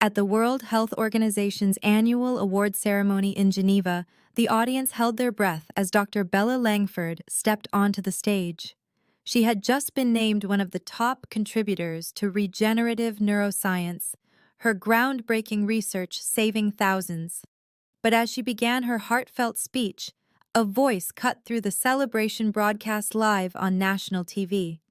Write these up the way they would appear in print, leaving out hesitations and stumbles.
At the World Health Organization's annual award ceremony in Geneva, the audience held their breath as Dr. Bella Langford stepped onto the stage. She had just been named one of the top contributors to regenerative neuroscience, her groundbreaking research saving thousands. But as she began her heartfelt speech, a voice cut through the celebration broadcast live on national TV.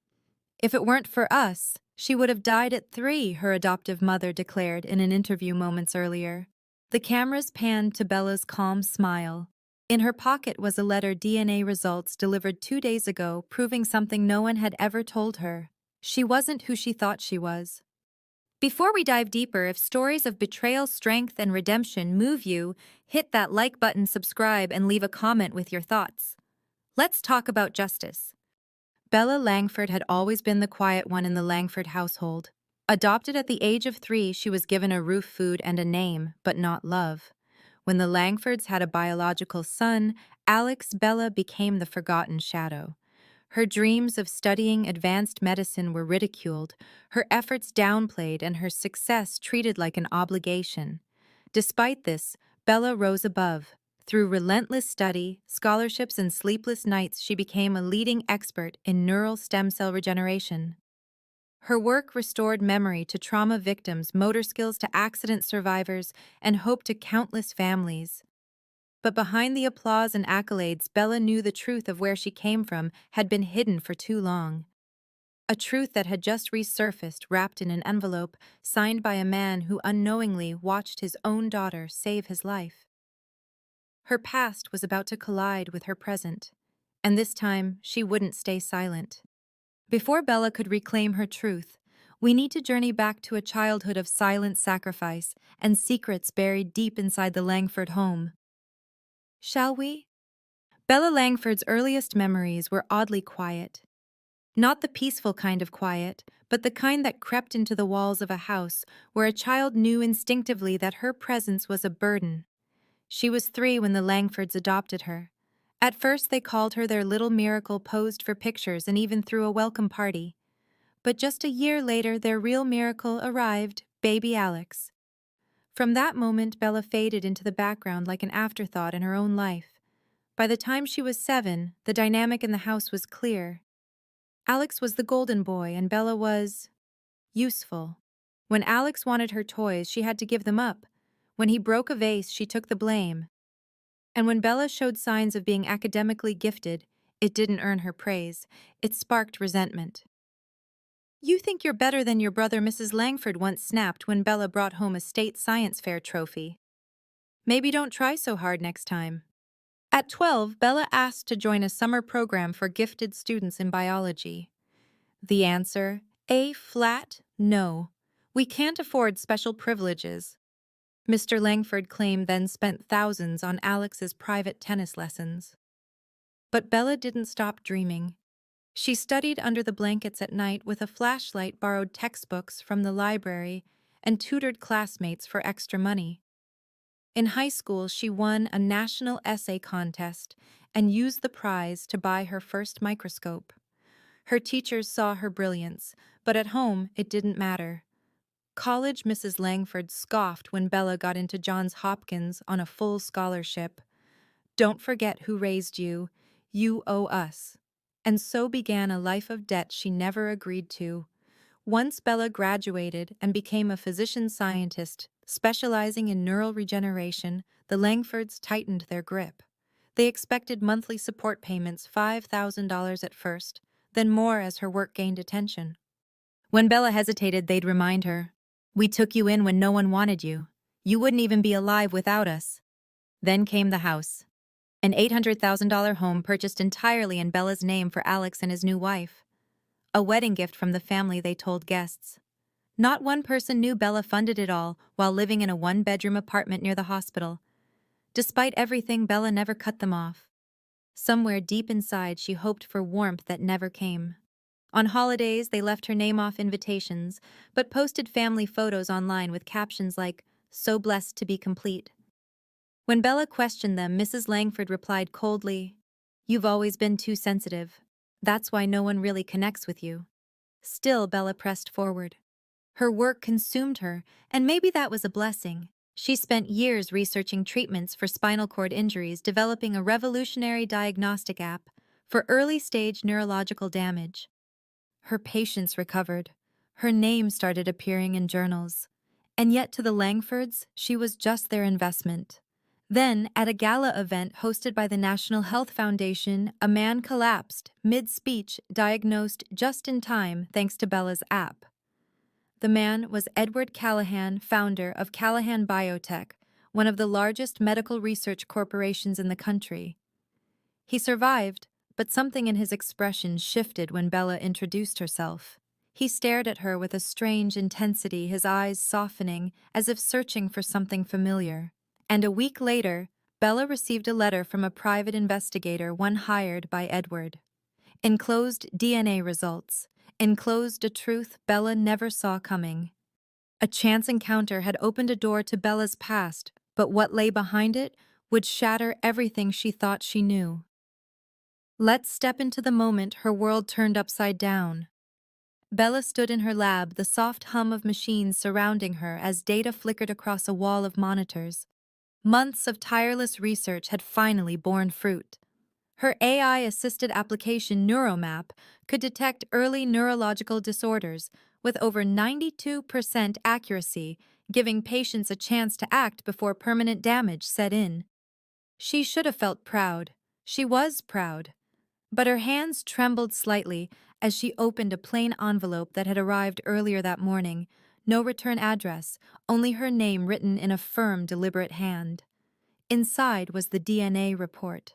"If it weren't for us, she would have died at 3, her adoptive mother declared in an interview moments earlier. The cameras panned to Bella's calm smile. In her pocket was a letter DNA results delivered 2 days ago, proving something no one had ever told her. She wasn't who she thought she was. Before we dive deeper, if stories of betrayal, strength, and redemption move you, hit that like button, subscribe, and leave a comment with your thoughts. Let's talk about justice. Bella Langford had always been the quiet one in the Langford household. Adopted at the age of 3, she was given a roof, food, and a name, but not love. When the Langfords had a biological son, Alex, Bella became the forgotten shadow. Her dreams of studying advanced medicine were ridiculed, her efforts downplayed, and her success treated like an obligation. Despite this, Bella rose above. Through relentless study, scholarships, and sleepless nights, she became a leading expert in neural stem cell regeneration. Her work restored memory to trauma victims, motor skills to accident survivors, and hope to countless families. But behind the applause and accolades, Bella knew the truth of where she came from had been hidden for too long. A truth that had just resurfaced, wrapped in an envelope, signed by a man who unknowingly watched his own daughter save his life. Her past was about to collide with her present, and this time she wouldn't stay silent. Before Bella could reclaim her truth, we need to journey back to a childhood of silent sacrifice and secrets buried deep inside the Langford home. Shall we? Bella Langford's earliest memories were oddly quiet. Not the peaceful kind of quiet, but the kind that crept into the walls of a house where a child knew instinctively that her presence was a burden. She was 3 when the Langfords adopted her. At first, they called her their little miracle, posed for pictures, and even threw a welcome party. But just a year later, their real miracle arrived, baby Alex. From that moment, Bella faded into the background like an afterthought in her own life. By the time she was 7, the dynamic in the house was clear. Alex was the golden boy, and Bella was useful. When Alex wanted her toys, she had to give them up. When he broke a vase, she took the blame. And when Bella showed signs of being academically gifted, it didn't earn her praise. It sparked resentment. "You think you're better than your brother," Mrs. Langford once snapped when Bella brought home a state science fair trophy. "Maybe don't try so hard next time." At 12, Bella asked to join a summer program for gifted students in biology. The answer, a flat no. "We can't afford special privileges." Mr. Langford claimed then spent thousands on Alex's private tennis lessons. But Bella didn't stop dreaming. She studied under the blankets at night with a flashlight, borrowed textbooks from the library, and tutored classmates for extra money. In high school, she won a national essay contest and used the prize to buy her first microscope. Her teachers saw her brilliance, but at home it didn't matter. College Mrs. Langford scoffed when Bella got into Johns Hopkins on a full scholarship. "Don't forget who raised you. You owe us." And so began a life of debt she never agreed to. Once Bella graduated and became a physician scientist specializing in neural regeneration, the Langfords tightened their grip. They expected monthly support payments, $5,000 at first, then more as her work gained attention. When Bella hesitated, they'd remind her, "We took you in when no one wanted you. You wouldn't even be alive without us." Then came the house. An $800,000 home purchased entirely in Bella's name for Alex and his new wife. A wedding gift from the family, they told guests. Not one person knew Bella funded it all while living in a 1-bedroom apartment near the hospital. Despite everything, Bella never cut them off. Somewhere deep inside, she hoped for warmth that never came. On holidays, they left her name off invitations, but posted family photos online with captions like, "So blessed to be complete." When Bella questioned them, Mrs. Langford replied coldly, "You've always been too sensitive. That's why no one really connects with you." Still, Bella pressed forward. Her work consumed her, and maybe that was a blessing. She spent years researching treatments for spinal cord injuries, developing a revolutionary diagnostic app for early-stage neurological damage. Her patients recovered. Her name started appearing in journals. And yet to the Langfords, she was just their investment. Then, at a gala event hosted by the National Health Foundation, a man collapsed, mid-speech, diagnosed just in time thanks to Bella's app. The man was Edward Callahan, founder of Callahan Biotech, one of the largest medical research corporations in the country. He survived, but something in his expression shifted when Bella introduced herself. He stared at her with a strange intensity, his eyes softening, as if searching for something familiar. And a week later, Bella received a letter from a private investigator, one hired by Edward. Enclosed DNA results. Enclosed a truth Bella never saw coming. A chance encounter had opened a door to Bella's past, but what lay behind it would shatter everything she thought she knew. Let's step into the moment her world turned upside down. Bella stood in her lab, the soft hum of machines surrounding her as data flickered across a wall of monitors. Months of tireless research had finally borne fruit. Her AI-assisted application NeuroMap could detect early neurological disorders with over 92% accuracy, giving patients a chance to act before permanent damage set in. She should have felt proud. She was proud. But her hands trembled slightly as she opened a plain envelope that had arrived earlier that morning. No return address, only her name written in a firm, deliberate hand. Inside was the DNA report.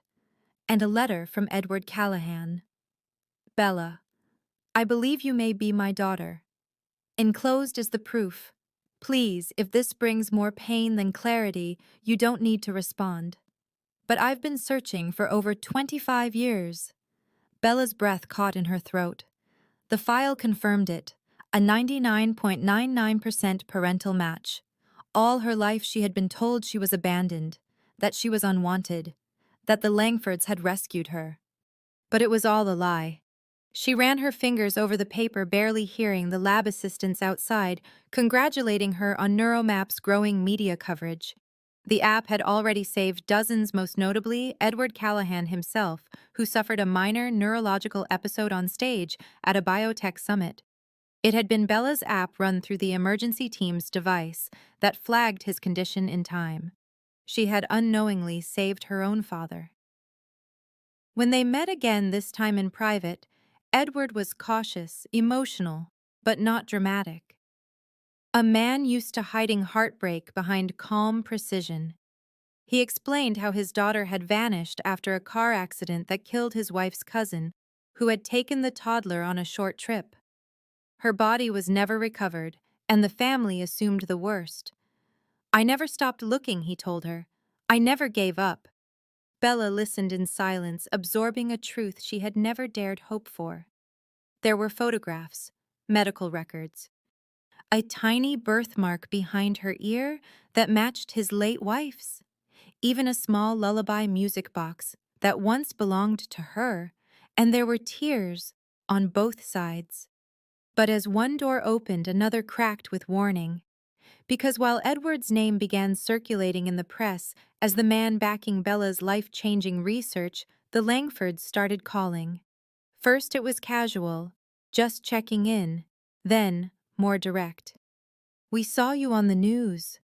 And a letter from Edward Callahan. Bella, I believe you may be my daughter. Enclosed is the proof. Please, if this brings more pain than clarity, you don't need to respond. But I've been searching for over 25 years. Bella's breath caught in her throat. The file confirmed it, a 99.99% parental match. All her life she had been told she was abandoned, that she was unwanted, that the Langfords had rescued her. But it was all a lie. She ran her fingers over the paper, barely hearing the lab assistants outside congratulating her on NeuroMap's growing media coverage. The app had already saved dozens, most notably Edward Callahan himself, who suffered a minor neurological episode on stage at a biotech summit. It had been Bella's app run through the emergency team's device that flagged his condition in time. She had unknowingly saved her own father. When they met again, this time in private, Edward was cautious, emotional, but not dramatic. A man used to hiding heartbreak behind calm precision. He explained how his daughter had vanished after a car accident that killed his wife's cousin, who had taken the toddler on a short trip. Her body was never recovered, and the family assumed the worst. I never stopped looking, he told her. I never gave up. Bella listened in silence, absorbing a truth she had never dared hope for. There were photographs, medical records. A tiny birthmark behind her ear that matched his late wife's. Even a small lullaby music box that once belonged to her, and there were tears on both sides. But as one door opened, another cracked with warning. Because while Edward's name began circulating in the press as the man backing Bella's life-changing research, the Langfords started calling. First it was casual, just checking in, then more direct. We saw you on the news,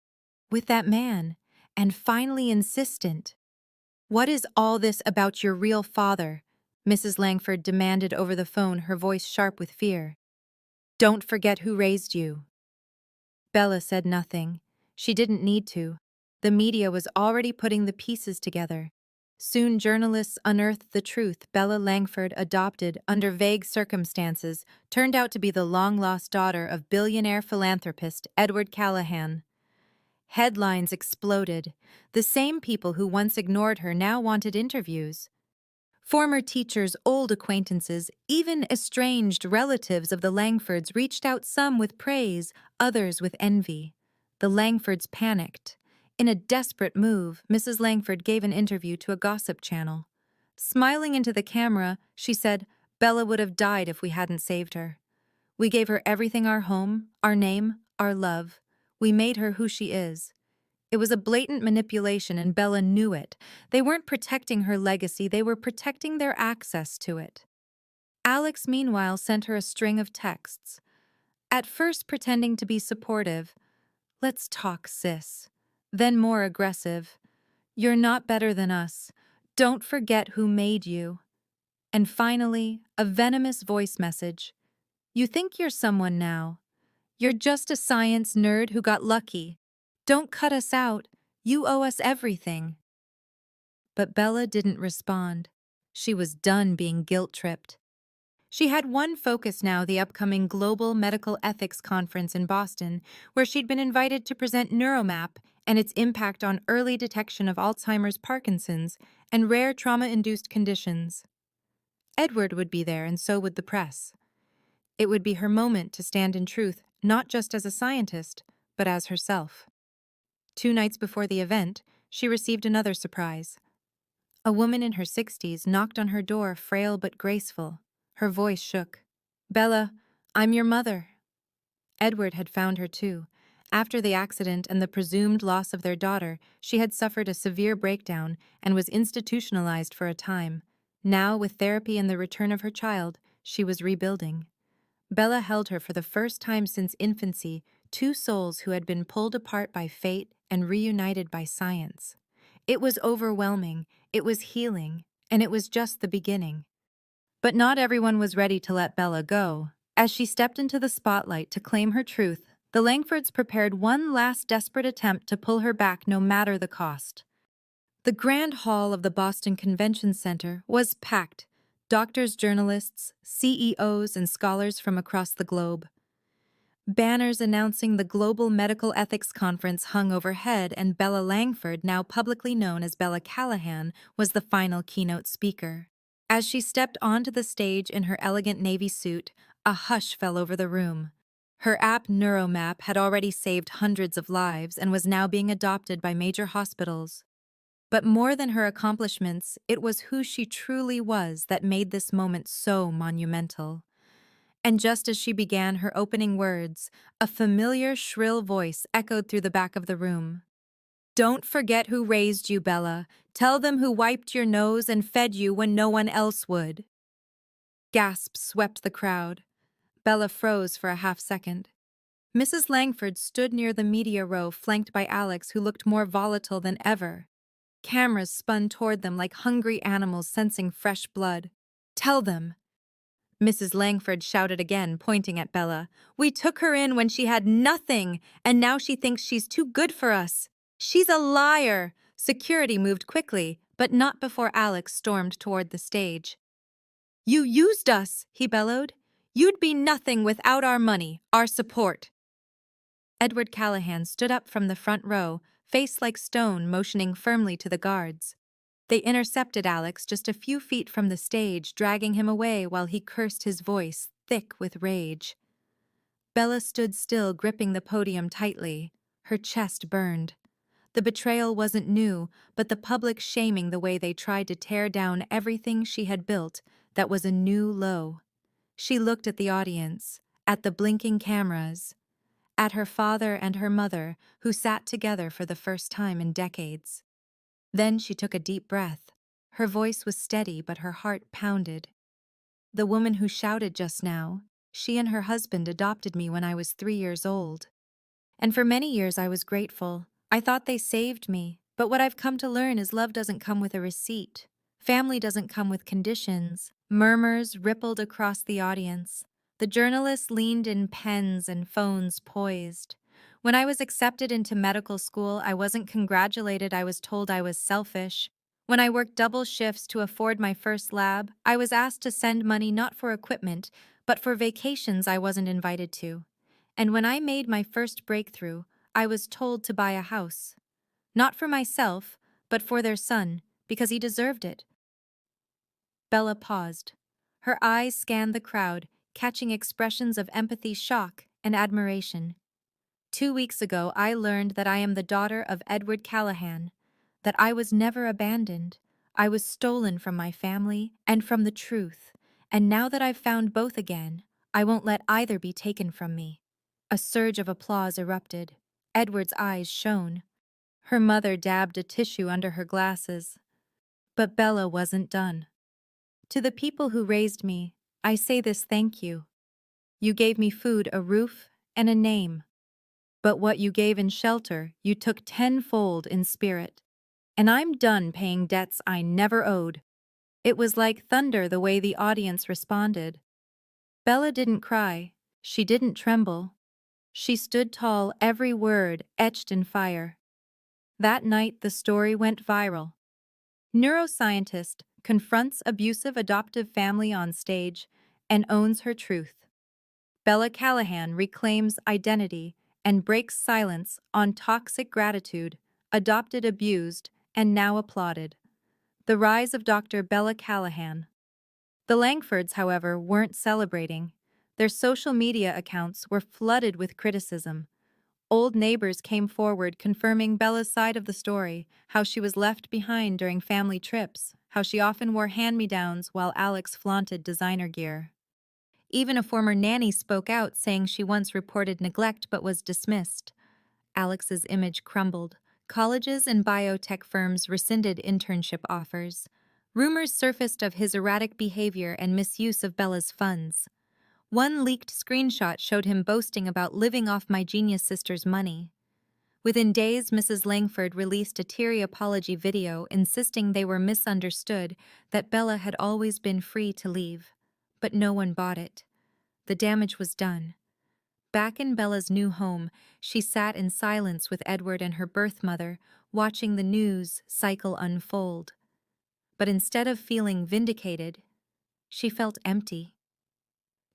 with that man, and finally insistent. What is all this about your real father? Mrs. Langford demanded over the phone, her voice sharp with fear. Don't forget who raised you. Bella said nothing. She didn't need to. The media was already putting the pieces together. Soon journalists unearthed the truth. Bella Langford, adopted under vague circumstances, turned out to be the long-lost daughter of billionaire philanthropist Edward Callahan. Headlines exploded. The same people who once ignored her now wanted interviews. Former teachers, old acquaintances, even estranged relatives of the Langfords reached out, some with praise, others with envy. The Langfords panicked. In a desperate move, Mrs. Langford gave an interview to a gossip channel. Smiling into the camera, she said, Bella would have died if we hadn't saved her. We gave her everything: our home, our name, our love. We made her who she is. It was a blatant manipulation, and Bella knew it. They weren't protecting her legacy, they were protecting their access to it. Alex, meanwhile, sent her a string of texts. At first pretending to be supportive. "Let's talk, sis." Then more aggressive. "You're not better than us. Don't forget who made you." And finally, a venomous voice message. "You think you're someone now. You're just a science nerd who got lucky. Don't cut us out. You owe us everything." But Bella didn't respond. She was done being guilt-tripped. She had one focus now: the upcoming Global Medical Ethics Conference in Boston, where she'd been invited to present NeuroMap and its impact on early detection of Alzheimer's, Parkinson's, and rare trauma-induced conditions. Edward would be there, and so would the press. It would be her moment to stand in truth, not just as a scientist, but as herself. 2 nights before the event, she received another surprise. A woman in her 60s knocked on her door, frail but graceful. Her voice shook. "Bella, I'm your mother." Edward had found her too. After the accident and the presumed loss of their daughter, she had suffered a severe breakdown and was institutionalized for a time. Now, with therapy and the return of her child, she was rebuilding. Bella held her for the first time since infancy, 2 souls who had been pulled apart by fate and reunited by science. It was overwhelming, it was healing, and it was just the beginning. But not everyone was ready to let Bella go. As she stepped into the spotlight to claim her truth, the Langfords prepared one last desperate attempt to pull her back no matter the cost. The grand hall of the Boston Convention Center was packed: doctors, journalists, CEOs, and scholars from across the globe. Banners announcing the Global Medical Ethics Conference hung overhead, and Bella Langford, now publicly known as Bella Callahan, was the final keynote speaker. As she stepped onto the stage in her elegant navy suit, a hush fell over the room. Her app NeuroMap had already saved hundreds of lives and was now being adopted by major hospitals. But more than her accomplishments, it was who she truly was that made this moment so monumental. And just as she began her opening words, a familiar, shrill voice echoed through the back of the room. "Don't forget who raised you, Bella. Tell them who wiped your nose and fed you when no one else would." Gasps swept the crowd. Bella froze for a half-second. Mrs. Langford stood near the media row, flanked by Alex, who looked more volatile than ever. Cameras spun toward them like hungry animals sensing fresh blood. "Tell them." Mrs. Langford shouted again, pointing at Bella. "We took her in when she had nothing, and now she thinks she's too good for us. She's a liar." Security moved quickly, but not before Alex stormed toward the stage. "You used us," he bellowed. "You'd be nothing without our money, our support." Edward Callahan stood up from the front row, face like stone, motioning firmly to the guards. They intercepted Alex just a few feet from the stage, dragging him away while he cursed, his voice thick with rage. Bella stood still, gripping the podium tightly. Her chest burned. The betrayal wasn't new, but the public shaming the way they tried to tear down everything she had built, that was a new low. She looked at the audience, at the blinking cameras, at her father and her mother, who sat together for the first time in decades. Then she took a deep breath. Her voice was steady, but her heart pounded. "The woman who shouted just now, she and her husband adopted me when I was 3 years old. And for many years I was grateful. I thought they saved me. But what I've come to learn is love doesn't come with a receipt. Family doesn't come with conditions." Murmurs rippled across the audience. The journalists leaned in, pens and phones poised. "When I was accepted into medical school, I wasn't congratulated. I was told I was selfish. When I worked double shifts to afford my first lab, I was asked to send money not for equipment, but for vacations I wasn't invited to. And when I made my first breakthrough, I was told to buy a house. Not for myself, but for their son, because he deserved it." Bella paused. Her eyes scanned the crowd, catching expressions of empathy, shock, and admiration. 2 weeks ago, I learned that I am the daughter of Edward Callahan, that I was never abandoned. I was stolen from my family and from the truth. And now that I've found both again, I won't let either be taken from me." A surge of applause erupted. Edward's eyes shone. Her mother dabbed a tissue under her glasses. But Bella wasn't done. "To the people who raised me, I say this thank you. You gave me food, a roof, and a name. But what you gave in shelter, you took tenfold in spirit. And I'm done paying debts I never owed." It was like thunder the way the audience responded. Bella didn't cry. She didn't tremble. She stood tall, every word etched in fire. That night, the story went viral. Neuroscientist confronts abusive adoptive family on stage and owns her truth. Bella Callahan reclaims identity and breaks silence on toxic gratitude, adopted, abused, and now applauded. The rise of Dr. Bella Callahan. The Langfords, however, weren't celebrating. Their social media accounts were flooded with criticism. Old neighbors came forward confirming Bella's side of the story, how she was left behind during family trips, how she often wore hand-me-downs while Alex flaunted designer gear. Even a former nanny spoke out, saying she once reported neglect but was dismissed. Alex's image crumbled. Colleges and biotech firms rescinded internship offers. Rumors surfaced of his erratic behavior and misuse of Bella's funds. One leaked screenshot showed him boasting about living off my genius sister's money. Within days, Mrs. Langford released a teary apology video insisting they were misunderstood, that Bella had always been free to leave. But no one bought it. The damage was done. Back in Bella's new home, she sat in silence with Edward and her birth mother, watching the news cycle unfold. But instead of feeling vindicated, she felt empty.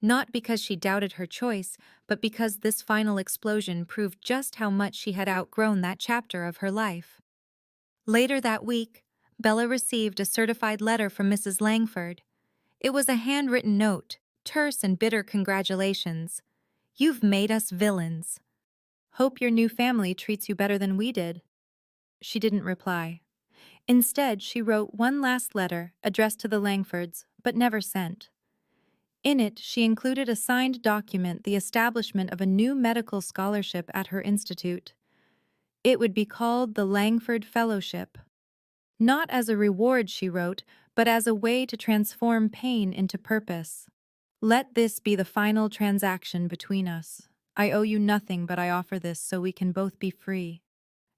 Not because she doubted her choice, but because this final explosion proved just how much she had outgrown that chapter of her life. Later that week, Bella received a certified letter from Mrs. Langford. It was a handwritten note, terse and bitter congratulations. "You've made us villains. Hope your new family treats you better than we did." She didn't reply. Instead, she wrote one last letter addressed to the Langfords, but never sent. In it, she included a signed document, the establishment of a new medical scholarship at her institute. It would be called the Langford Fellowship. Not as a reward, she wrote, but as a way to transform pain into purpose. "Let this be the final transaction between us. I owe you nothing, but I offer this so we can both be free."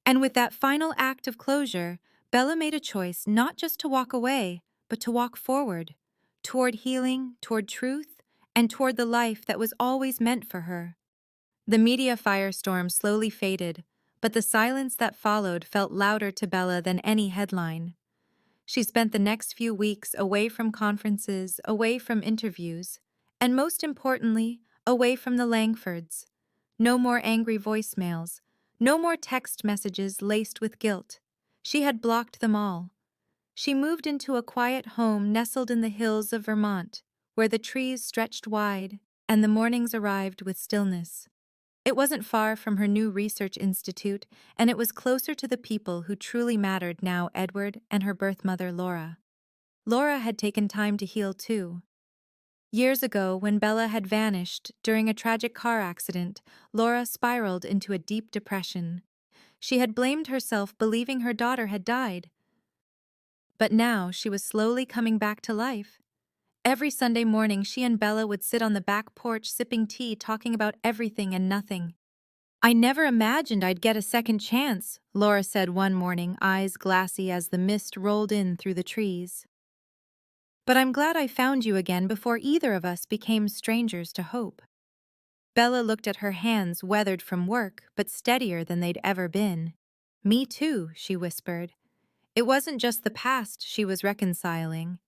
And with that final act of closure, Bella made a choice not just to walk away, but to walk forward, toward healing, toward truth, and toward the life that was always meant for her. The media firestorm slowly faded, but the silence that followed felt louder to Bella than any headline. She spent the next few weeks away from conferences, away from interviews, and most importantly, away from the Langfords. No more angry voicemails, no more text messages laced with guilt. She had blocked them all. She moved into a quiet home nestled in the hills of Vermont, where the trees stretched wide and the mornings arrived with stillness. It wasn't far from her new research institute, and it was closer to the people who truly mattered now, Edward and her birth mother, Laura. Laura had taken time to heal too. Years ago, when Bella had vanished during a tragic car accident, Laura spiraled into a deep depression. She had blamed herself, believing her daughter had died. But now she was slowly coming back to life. Every Sunday morning, she and Bella would sit on the back porch sipping tea, talking about everything and nothing. "I never imagined I'd get a second chance," Laura said one morning, eyes glassy as the mist rolled in through the trees. "But I'm glad I found you again before either of us became strangers to hope." Bella looked at her hands, weathered from work, but steadier than they'd ever been. "Me too," she whispered. It wasn't just the past she was reconciling.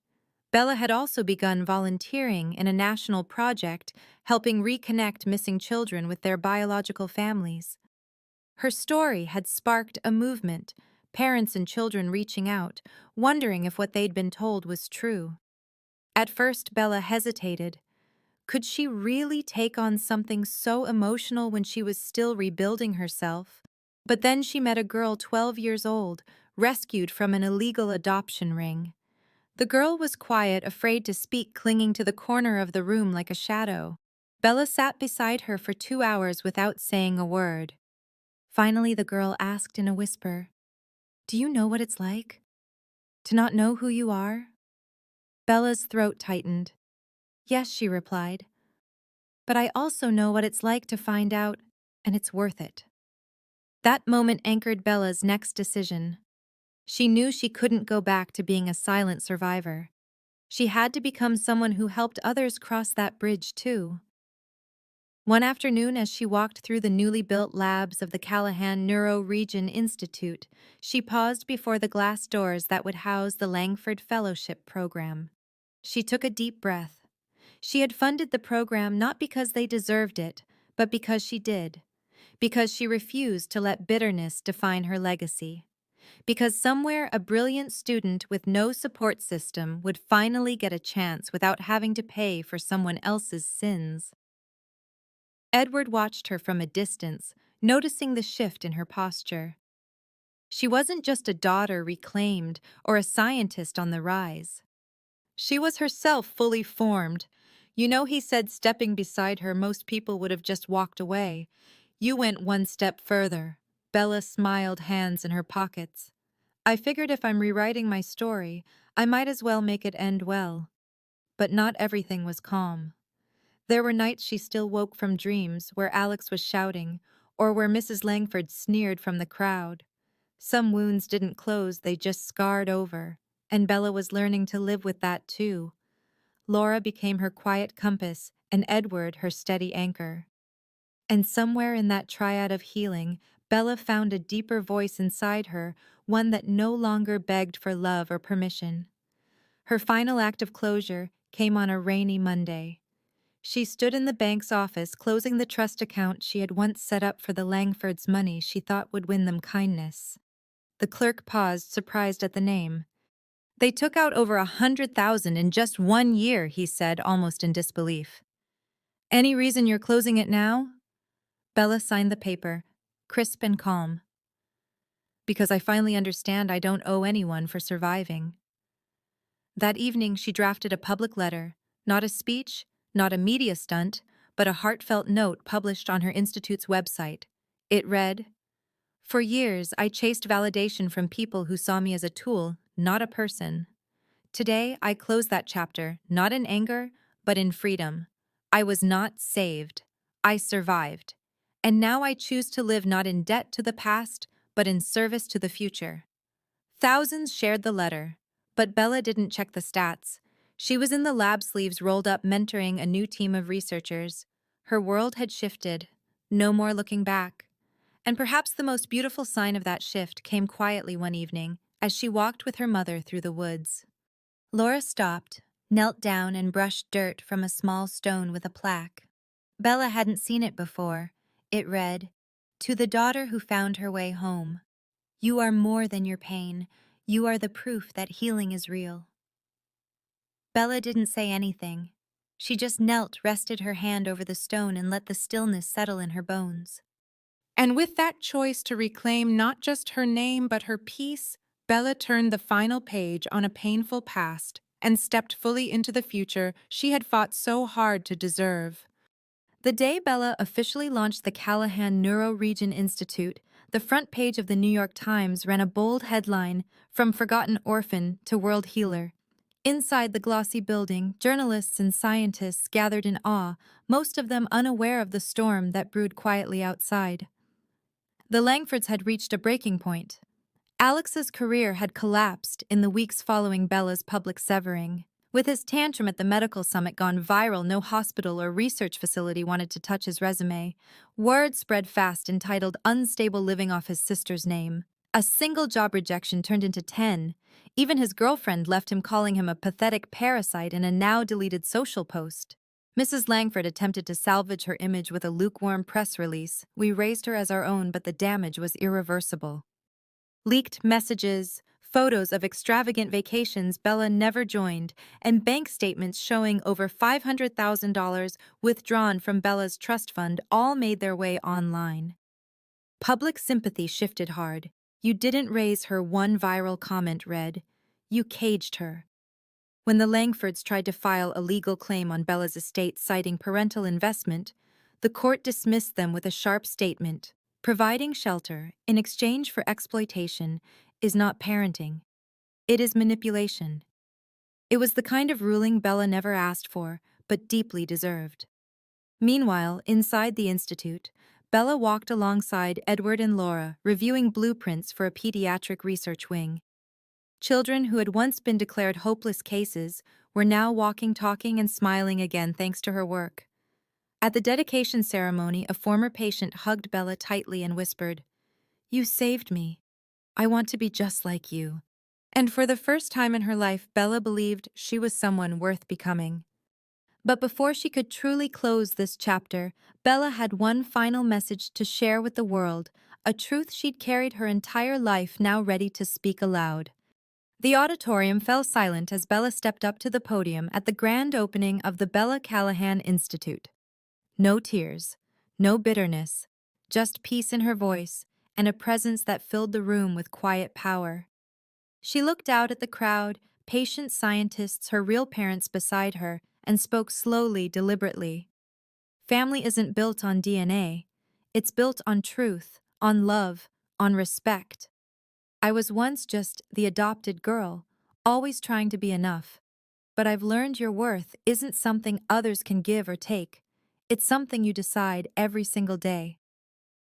Bella had also begun volunteering in a national project, helping reconnect missing children with their biological families. Her story had sparked a movement, parents and children reaching out, wondering if what they'd been told was true. At first, Bella hesitated. Could she really take on something so emotional when she was still rebuilding herself? But then she met a girl 12 years old, rescued from an illegal adoption ring. The girl was quiet, afraid to speak, clinging to the corner of the room like a shadow. Bella sat beside her for 2 hours without saying a word. Finally, the girl asked in a whisper, "Do you know what it's like? To not know who you are?" Bella's throat tightened. "Yes," she replied, "but I also know what it's like to find out, and it's worth it." That moment anchored Bella's next decision. She knew she couldn't go back to being a silent survivor. She had to become someone who helped others cross that bridge, too. One afternoon, as she walked through the newly built labs of the Callahan Neuro Regen Institute, she paused before the glass doors that would house the Langford Fellowship Program. She took a deep breath. She had funded the program not because they deserved it, but because she did. Because she refused to let bitterness define her legacy. Because somewhere a brilliant student with no support system would finally get a chance without having to pay for someone else's sins. Edward watched her from a distance, noticing the shift in her posture. She wasn't just a daughter reclaimed or a scientist on the rise. She was herself fully formed. "You know," he said, stepping beside her, "most people would have just walked away. You went one step further." Bella smiled, hands in her pockets. "I figured if I'm rewriting my story, I might as well make it end well." But not everything was calm. There were nights she still woke from dreams where Alex was shouting, or where Mrs. Langford sneered from the crowd. Some wounds didn't close, they just scarred over, and Bella was learning to live with that too. Laura became her quiet compass, and Edward her steady anchor. And somewhere in that triad of healing, Bella found a deeper voice inside her, one that no longer begged for love or permission. Her final act of closure came on a rainy Monday. She stood in the bank's office, closing the trust account she had once set up for the Langfords' money she thought would win them kindness. The clerk paused, surprised at the name. "They took out over 100,000 in just 1 year," he said, almost in disbelief. "Any reason you're closing it now?" Bella signed the paper, crisp and calm. "Because I finally understand I don't owe anyone for surviving." That evening, she drafted a public letter, not a speech, not a media stunt, but a heartfelt note published on her institute's website. It read, "For years, I chased validation from people who saw me as a tool, not a person. Today, I close that chapter, not in anger, but in freedom. I was not saved. I survived. And now I choose to live not in debt to the past, but in service to the future." Thousands shared the letter, but Bella didn't check the stats. She was in the lab, sleeves rolled up, mentoring a new team of researchers. Her world had shifted. No more looking back. And perhaps the most beautiful sign of that shift came quietly one evening, as she walked with her mother through the woods. Laura stopped, knelt down, and brushed dirt from a small stone with a plaque. Bella hadn't seen it before. It read, "To the daughter who found her way home. You are more than your pain. You are the proof that healing is real." Bella didn't say anything. She just knelt, rested her hand over the stone, and let the stillness settle in her bones. And with that choice to reclaim not just her name but her peace, Bella turned the final page on a painful past and stepped fully into the future she had fought so hard to deserve. The day Bella officially launched the Callahan Neuro Regen Institute, the front page of the New York Times ran a bold headline, "From Forgotten Orphan to World Healer." Inside the glossy building, journalists and scientists gathered in awe, most of them unaware of the storm that brewed quietly outside. The Langfords had reached a breaking point. Alex's career had collapsed in the weeks following Bella's public severing. With his tantrum at the medical summit gone viral, no hospital or research facility wanted to touch his resume. Word spread fast entitled "Unstable Living Off His Sister's Name." A single job rejection turned into 10. Even his girlfriend left him, calling him a pathetic parasite in a now-deleted social post. Mrs. Langford attempted to salvage her image with a lukewarm press release. "We raised her as our own, but the damage was irreversible." Leaked messages, photos of extravagant vacations Bella never joined, and bank statements showing over $500,000 withdrawn from Bella's trust fund all made their way online. Public sympathy shifted hard. "You didn't raise her," one viral comment read. "You caged her." When the Langfords tried to file a legal claim on Bella's estate citing parental investment, the court dismissed them with a sharp statement. Providing shelter in exchange for exploitation is not parenting. It is manipulation. It was the kind of ruling Bella never asked for, but deeply deserved. Meanwhile, inside the institute, Bella walked alongside Edward and Laura, reviewing blueprints for a pediatric research wing. Children who had once been declared hopeless cases were now walking, talking, and smiling again thanks to her work. At the dedication ceremony, a former patient hugged Bella tightly and whispered, "You saved me. I want to be just like you." And for the first time in her life, Bella believed she was someone worth becoming. But before she could truly close this chapter, Bella had one final message to share with the world, a truth she'd carried her entire life, now ready to speak aloud. The auditorium fell silent as Bella stepped up to the podium at the grand opening of the Bella Callahan Institute. No tears, no bitterness, just peace in her voice and a presence that filled the room with quiet power. She looked out at the crowd, patient scientists, her real parents beside her, and spoke slowly, deliberately. Family isn't built on DNA. It's built on truth, on love, on respect. I was once just the adopted girl, always trying to be enough. But I've learned your worth isn't something others can give or take. It's something you decide every single day.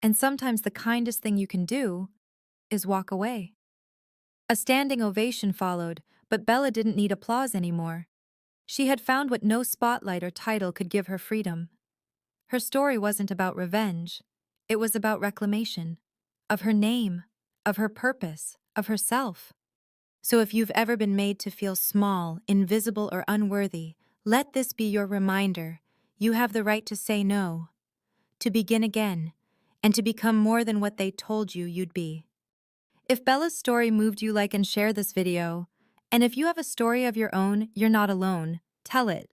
And sometimes the kindest thing you can do is walk away. A standing ovation followed, but Bella didn't need applause anymore. She had found what no spotlight or title could give her: freedom. Her story wasn't about revenge. It was about reclamation. Of her name, of her purpose, of herself. So if you've ever been made to feel small, invisible, or unworthy, let this be your reminder. You have the right to say no, to begin again, and to become more than what they told you you'd be. If Bella's story moved you, like and share this video. And if you have a story of your own, you're not alone. Tell it.